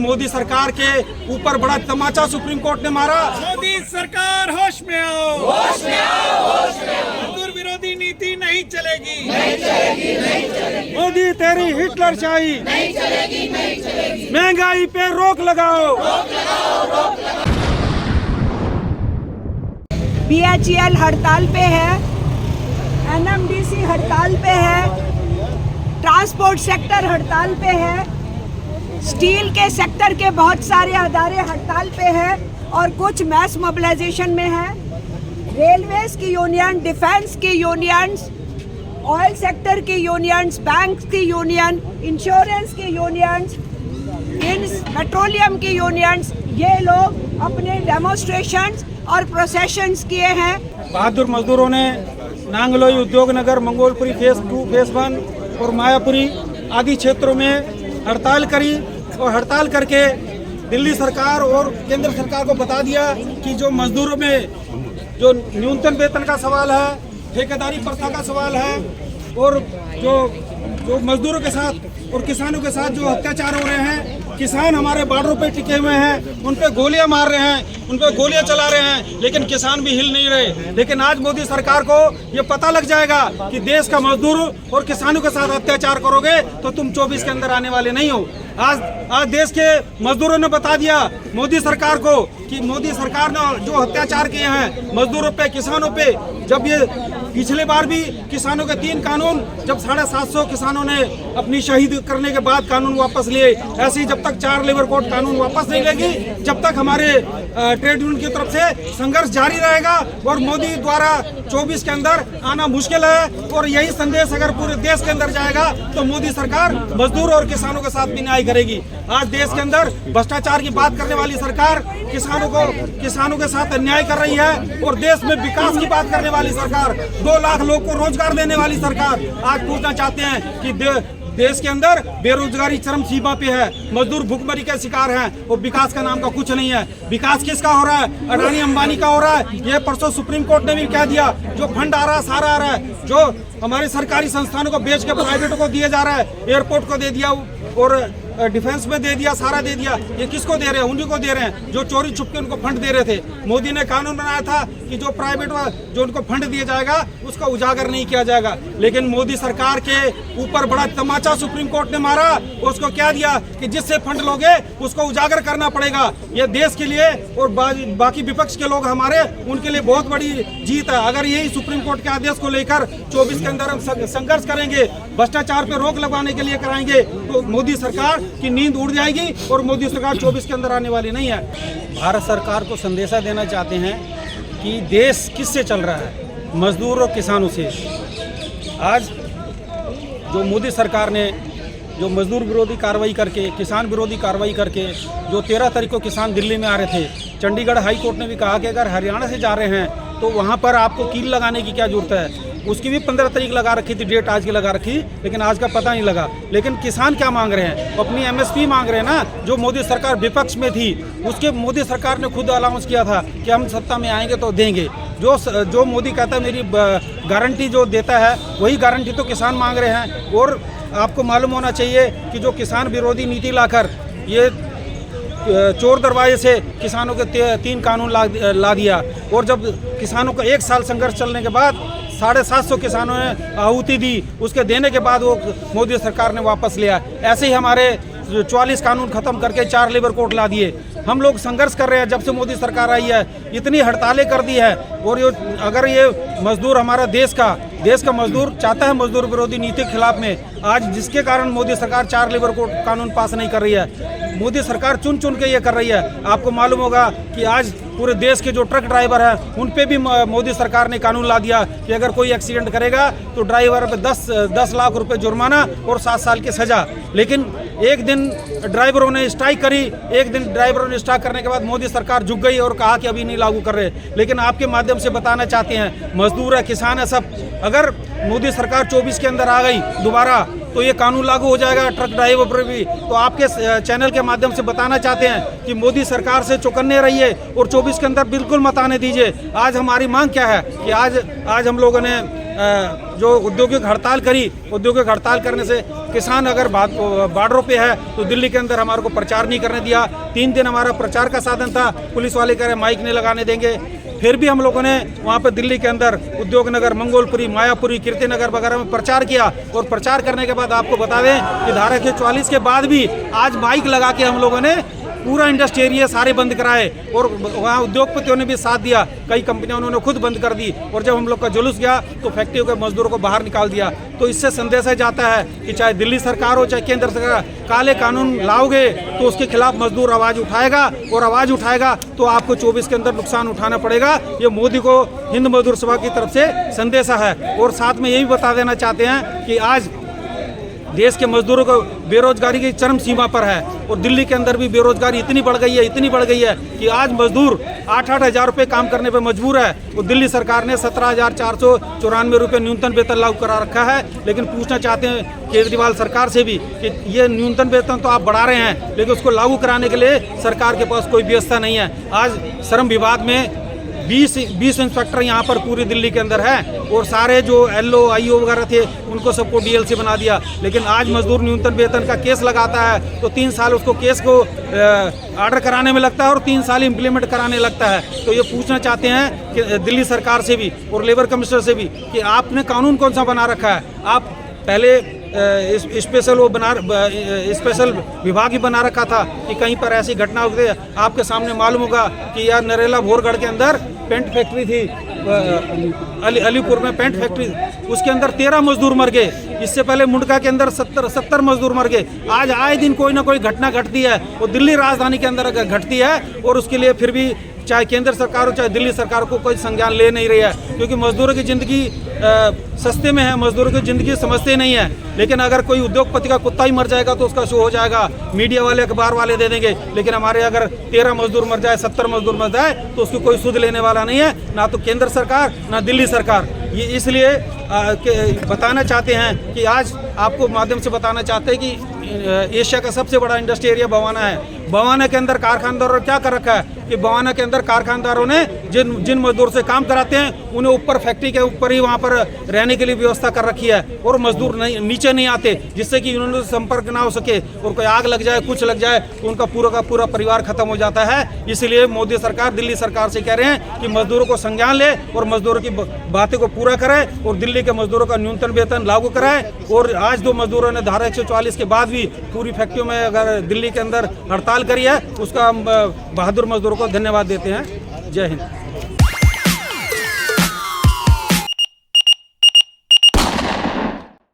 मोदी सरकार के ऊपर बड़ा तमाचा सुप्रीम कोर्ट ने मारा। मोदी सरकार होश में आओ, होश में आओ, होश में आओ। मजदूर विरोधी नीति नहीं चलेगी, नहीं चलेगी, नहीं चलेगी। मोदी तेरी हिटलरशाही नहीं चलेगी, नहीं चलेगी। महंगाई पे रोक लगाओ, रोक लगाओ, रोक लगाओ। BHEL हड़ताल पे है, NMDC हड़ताल पे है, ट्रांसपोर्ट सेक्टर हड़ताल पे है, स्टील के सेक्टर के बहुत सारे अदारे हड़ताल पे हैं और कुछ मैस मोबिलाइजेशन में है। रेलवेज की यूनियन, डिफेंस की यूनियंस, ऑयल सेक्टर की यूनियंस, बैंक की यूनियन, इंश्योरेंस की यूनियंस, पेट्रोलियम की यूनियंस, ये लोग अपने डेमोन्स्ट्रेशंस और प्रोसेशंस किए हैं। बहादुर मजदूरों ने नांगलोई, उद्योग नगर, मंगोलपुरी फेज 2, फेज 1 और मायापुरी आदि क्षेत्रों में हड़ताल करी और हड़ताल करके दिल्ली सरकार और केंद्र सरकार को बता दिया कि जो मजदूरों में जो न्यूनतम वेतन का सवाल है, ठेकेदारी प्रथा का सवाल है और जो मजदूरों के साथ और किसानों के साथ जो अत्याचार हो रहे हैं, किसान हमारे बॉर्डरों पे टिके हुए हैं, उन पे गोलियां मार रहे हैं, उन पे गोलियां चला रहे हैं, लेकिन किसान भी हिल नहीं रहे। लेकिन आज मोदी सरकार को ये पता लग जाएगा कि देश का मजदूर और किसानों के साथ अत्याचार करोगे तो तुम 24 के अंदर आने वाले नहीं हो। आज देश के मजदूरों ने बता दिया मोदी सरकार को कि मोदी सरकार ने जो अत्याचार किए हैं मजदूरों पे, किसानों पे, जब ये पिछले बार भी किसानों के 3 कानून, जब 750 किसानों ने अपनी शहीद करने के बाद कानून वापस लिए, ऐसे ही जब तक 4 लेबर कोड कानून वापस नहीं लेगी, जब तक हमारे ट्रेड यूनियन की तरफ से संघर्ष जारी रहेगा और मोदी द्वारा 24 के अंदर आना मुश्किल है। और यही संदेश अगर पूरे देश के अंदर जाएगा तो मोदी सरकार मजदूर और किसानों के साथ भी न्याय करेगी। आज देश के अंदर भ्रष्टाचार की बात करने वाली सरकार किसानों के साथ अन्याय कर रही है और देश में विकास की बात करने वाली सरकार, 2 लाख लोग को रोजगार देने वाली सरकार आज पूछना चाहते हैं कि देश के अंदर बेरोजगारी चरम सीमा पे है, मजदूर भूखमरी के शिकार हैं और विकास का नाम का कुछ नहीं है। विकास किसका हो रहा है? अडानी अंबानी का हो रहा है। ये परसों सुप्रीम कोर्ट ने भी कह दिया, जो फंड आ रहा है सारा आ रहा है, जो हमारे सरकारी संस्थानों को बेच के प्राइवेटों को दिया जा रहा है, एयरपोर्ट को दे दिया और डिफेंस में दे दिया, सारा दे दिया। ये किसको दे रहे हैं? उन्हीं को दे रहे हैं जो चोरी छुप के उनको फंड दे रहे थे। मोदी ने कानून बनाया था कि जो प्राइवेट जो उनको फंड दिया जाएगा उसका उजागर नहीं किया जाएगा, लेकिन मोदी सरकार के ऊपर बड़ा तमाचा सुप्रीम कोर्ट ने मारा। उसको क्या दिया कि जिससे फंड लोगे उसको उजागर करना पड़ेगा। ये देश के लिए और बाकी विपक्ष के लोग हमारे, उनके लिए बहुत बड़ी जीत है। अगर यही सुप्रीम कोर्ट के आदेश को लेकर 24 के अंदर हम संघर्ष करेंगे, भ्रष्टाचार पे रोक लगवाने के लिए कराएंगे, तो मोदी सरकार की नींद उड़ जाएगी और मोदी सरकार 24 के अंदर आने वाली नहीं है। भारत सरकार को संदेशा देना चाहते हैं कि देश किससे चल रहा है? मजदूर और किसानों से। आज जो मोदी सरकार ने जो मजदूर विरोधी कार्रवाई करके, किसान विरोधी कार्रवाई करके, जो 13 तारीख को किसान दिल्ली में आ रहे थे, चंडीगढ़ हाई कोर्ट ने भी कहा कि अगर हरियाणा से जा रहे हैं तो वहाँ पर आपको कील लगाने की क्या जरूरत है। उसकी भी 15 तारीख लगा रखी थी, डेट आज की लगा रखी, लेकिन आज का पता नहीं लगा। लेकिन किसान क्या मांग रहे हैं? अपनी MSP मांग रहे हैं ना, जो मोदी सरकार विपक्ष में थी उसके मोदी सरकार ने खुद अनाउंस किया था कि हम सत्ता में आएंगे तो देंगे। जो मोदी कहता है मेरी गारंटी जो देता है वही गारंटी तो किसान मांग रहे हैं। और आपको मालूम होना चाहिए कि जो किसान विरोधी नीति लाकर ये चोर दरवाजे से किसानों के 3 कानून ला दिया और जब किसानों का 1 साल संघर्ष चलने के बाद 750 किसानों ने आहुति दी, उसके देने के बाद वो मोदी सरकार ने वापस लिया। ऐसे ही हमारे 44 कानून खत्म करके 4 लेबर कोड ला दिए। हम लोग संघर्ष कर रहे हैं जब से मोदी सरकार आई है, इतनी हड़तालें कर दी है। और अगर ये मजदूर, हमारा देश का मजदूर चाहता है मजदूर विरोधी नीति के खिलाफ में, आज जिसके कारण मोदी सरकार 4 लेबर कोड कानून पास नहीं कर रही है, मोदी सरकार चुन चुन के ये कर रही है। आपको मालूम होगा कि आज पूरे देश के जो ट्रक ड्राइवर हैं उन पे भी मोदी सरकार ने कानून ला दिया कि अगर कोई एक्सीडेंट करेगा तो ड्राइवर पे 10 लाख रुपए जुर्माना और 7 साल की सजा। लेकिन एक दिन ड्राइवरों ने स्ट्राइक करी, एक दिन ड्राइवरों ने स्ट्राइक करने के बाद मोदी सरकार झुक गई और कहा कि अभी नहीं लागू कर रहे। लेकिन आपके माध्यम से बताना चाहते हैं, मजदूर है, किसान है, सब, अगर मोदी सरकार 24 के अंदर आ गई दोबारा तो ये कानून लागू हो जाएगा ट्रक ड्राइवर पर भी। तो आपके चैनल के माध्यम से बताना चाहते हैं कि मोदी सरकार से चौकन्ने रहिए और 24 के अंदर बिल्कुल मत आने दीजिए। आज हमारी मांग क्या है कि आज हम लोगों ने जो औद्योगिक हड़ताल करी, औद्योगिक हड़ताल करने से किसान अगर बॉर्डरों पे है तो दिल्ली के अंदर हमारे को प्रचार नहीं करने दिया। 3 दिन हमारा प्रचार का साधन था, पुलिस वाले कह रहे माइक नहीं लगाने देंगे। फिर भी हम लोगों ने वहाँ पर दिल्ली के अंदर उद्योग नगर, मंगोलपुरी, मायापुरी, कीर्ति नगर वगैरह में प्रचार किया। और प्रचार करने के बाद आपको बता दें कि धारा 144 के बाद भी आज माइक लगा के हम लोगों ने पूरा इंडस्ट्री एरिया सारे बंद कराए और वहाँ उद्योगपतियों ने भी साथ दिया। कई कंपनियां उन्होंने खुद बंद कर दी और जब हम लोग का जुलूस गया तो फैक्ट्रियों के मजदूरों को बाहर निकाल दिया। तो इससे संदेश जाता है कि चाहे दिल्ली सरकार हो चाहे केंद्र सरकार, काले कानून लाओगे तो उसके खिलाफ मजदूर आवाज़ उठाएगा और आवाज़ उठाएगा तो आपको 24 के अंदर नुकसान उठाना पड़ेगा। ये मोदी को हिंद मजदूर सभा की तरफ से संदेशा है। और साथ में यही बता देना चाहते हैं कि आज देश के मजदूरों को बेरोजगारी की चरम सीमा पर है और दिल्ली के अंदर भी बेरोजगारी इतनी बढ़ गई है कि आज मजदूर 8-8 हज़ार रुपये काम करने पर मजबूर है। और दिल्ली सरकार ने 17,494 रुपये न्यूनतम वेतन लागू करा रखा है। लेकिन पूछना चाहते हैं केजरीवाल सरकार से भी कि ये न्यूनतम वेतन तो आप बढ़ा रहे हैं लेकिन उसको लागू कराने के लिए सरकार के पास कोई व्यवस्था नहीं है। आज श्रम विभाग में 20 इंस्पेक्टर यहाँ पर पूरी दिल्ली के अंदर है और सारे जो LO IO वगैरह थे उनको सबको DLC बना दिया। लेकिन आज मजदूर न्यूनतम वेतन का केस लगाता है तो 3 साल उसको केस को ऑर्डर कराने में लगता है और 3 साल इम्प्लीमेंट कराने लगता है। तो ये पूछना चाहते हैं कि दिल्ली सरकार से भी और लेबर कमिश्नर से भी कि आपने कानून कौन सा बना रखा है। आप पहले स्पेशल विभाग ही बना रखा था कि कहीं पर ऐसी घटना होती है। आपके सामने मालूम होगा कि यार नरेला भोरगढ़ के अंदर पेंट फैक्ट्री थी, अलीपुर में पेंट फैक्ट्री, उसके अंदर 13 मजदूर मर गए। इससे पहले मुंडका के अंदर 70 मजदूर मर गए। आज आए दिन कोई ना कोई घटना घटती है वो दिल्ली राजधानी के अंदर घटती है और उसके लिए फिर भी चाहे केंद्र सरकार हो चाहे दिल्ली सरकार को कोई संज्ञान ले नहीं रही है। क्योंकि मजदूरों की ज़िंदगी सस्ते में है, मजदूरों की ज़िंदगी समझते नहीं है। लेकिन अगर कोई उद्योगपति का कुत्ता ही मर जाएगा तो उसका शो हो जाएगा, मीडिया वाले अखबार वाले दे देंगे। लेकिन हमारे अगर 13 मजदूर मर जाए, 70 मजदूर मर जाए तो उसकी कोई सुध लेने वाला नहीं है, ना तो केंद्र सरकार ना दिल्ली सरकार। ये इसलिए बताना चाहते हैं कि आज आपको माध्यम से बताना चाहते हैं कि एशिया का सबसे बड़ा इंडस्ट्री एरिया बवाना है। बवाना के अंदर कारखानदारों ने क्या कर रखा है कि बवाना के अंदर कारखानदारों ने जिन मजदूर से काम कराते हैं उन्हें ऊपर फैक्ट्री के ऊपर ही वहाँ पर रहने के लिए व्यवस्था कर रखी है और मजदूर नीचे नहीं आते, जिससे कि उन्होंने संपर्क ना हो सके और कोई आग लग जाए कुछ लग जाए तो उनका पूरा का पूरा परिवार खत्म हो जाता है। इसलिए मोदी सरकार दिल्ली सरकार से कह रहे हैं कि मजदूरों को संज्ञान ले और मजदूरों की बातें को पूरा करे और दिल्ली के मजदूरों का न्यूनतम वेतन लागू कराए। और आज दो मजदूरों ने धारा 144 के बाद भी पूरी फैक्ट्रियों में अगर दिल्ली के अंदर हड़ताल करी है उसका हम बहादुर मजदूरों को धन्यवाद देते हैं। जय हिंद।